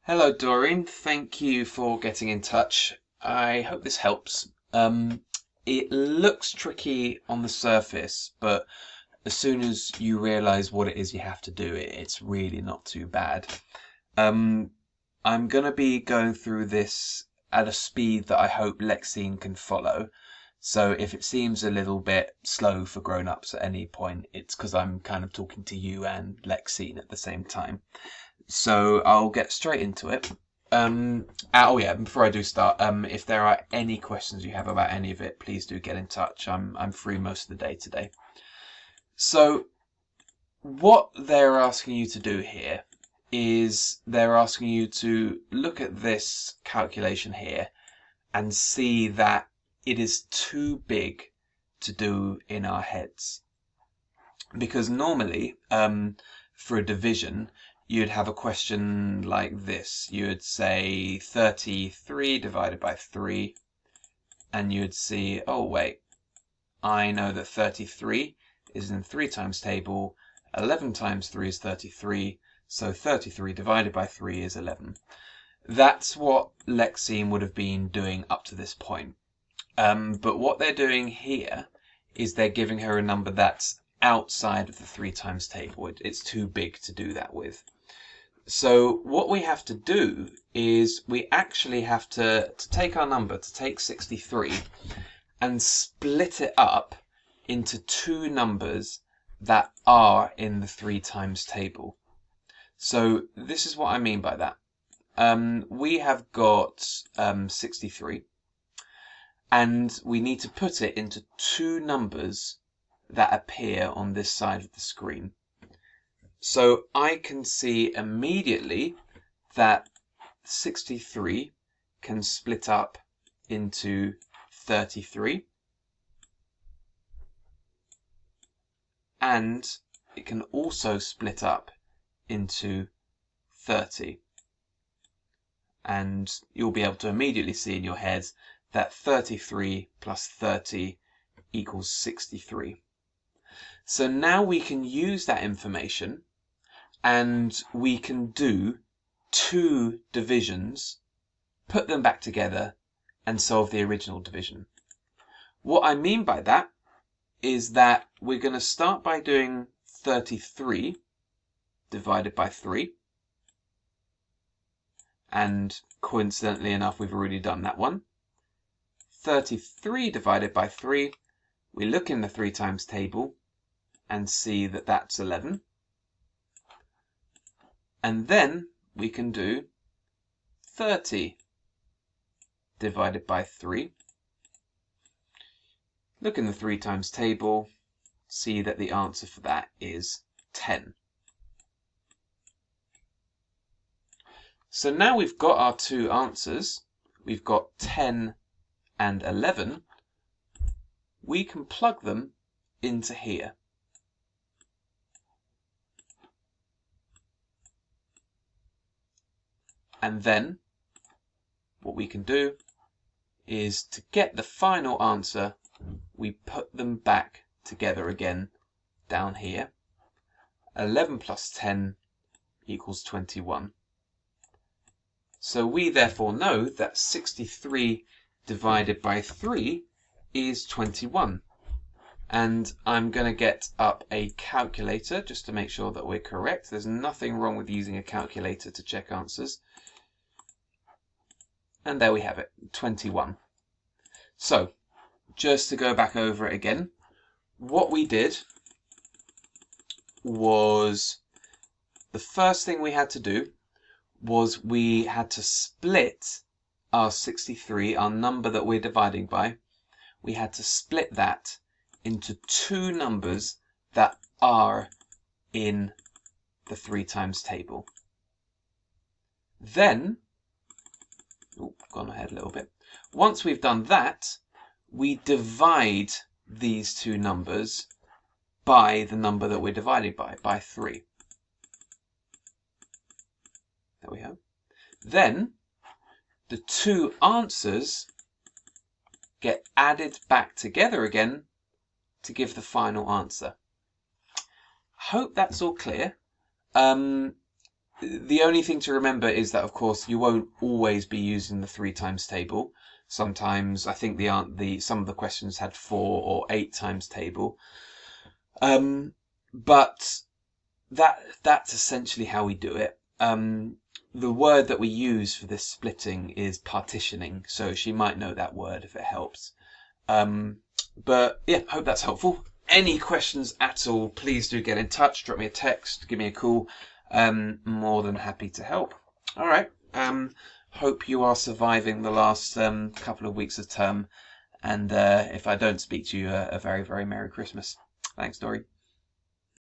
Hello, Doreen. Thank you for getting in touch. I hope this helps. It looks tricky on the surface, but as soon as you realize what it is you have to do, it's really not too bad. I'm going to be going through this at a speed that I hope Lexine can follow. So if it seems a little bit slow for grown-ups at any point, it's because I'm kind of talking to you and Lexine at the same time. So I'll get straight into it. Oh yeah, before I do start, if there are any questions you have about any of it, please do get in touch. I'm free most of the day today. So what they're asking you to do here is they're asking you to look at this calculation here and see that it is too big to do in our heads. Because normally, for a division, you'd have a question like this. You'd say 33 divided by 3, and you'd see, oh wait, I know that 33 is in 3 times table, 11 times 3 is 33, so 33 divided by 3 is 11. That's what Lexine would have been doing up to this point. But what they're doing here is they're giving her a number that's outside of the 3 times table. It's too big to do that with. So what we have to do is we actually have to take our number, to take 63, and split it up into two numbers that are in the 3 times table. So this is what I mean by that. We have got 63, and we need to put it into two numbers that appear on this side of the screen. So I can see immediately that 63 can split up into 33, and it can also split up into 30. And you'll be able to immediately see in your heads that 33 plus 30 equals 63. So now we can use that information and we can do two divisions, put them back together, and solve the original division. What I mean by that is that we're going to start by doing 33 divided by 3. And coincidentally enough, we've already done that one. 33 divided by 3, we look in the 3 times table and see that that's 11. And then we can do 30 divided by 3. Look in the 3 times table, see that the answer for that is 10. So now we've got our two answers, we've got 10 and 11, we can plug them into here. And then what we can do is, to get the final answer, we put them back together again down here. 11 plus 10 equals 21. So we therefore know that 63 divided by 3 is 21. And I'm going to get up a calculator just to make sure that we're correct. There's nothing wrong with using a calculator to check answers. And there we have it, 21. So, just to go back over it again, what we did was, the first thing we had to do was we had to split our 63, our number that we're dividing by, we had to split that into two numbers that are in the 3 times table. Then, gone ahead a little bit. Once we've done that, we divide these two numbers by the number that we're dividing by 3. There we go. Then the two answers get added back together again to give the final answer. Hope that's all clear. The only thing to remember is that, of course, you won't always be using the 3 times table. Sometimes I think some of the questions had 4 or 8 times table. But that's essentially how we do it. The word that we use for this splitting is partitioning, so she might know that word if it helps. But yeah, hope that's helpful. Any questions at all, please do get in touch. Drop me a text, give me a call. More than happy to help. All right. Hope you are surviving the last couple of weeks of term. And if I don't speak to you, a very, very Merry Christmas. Thanks, Dory.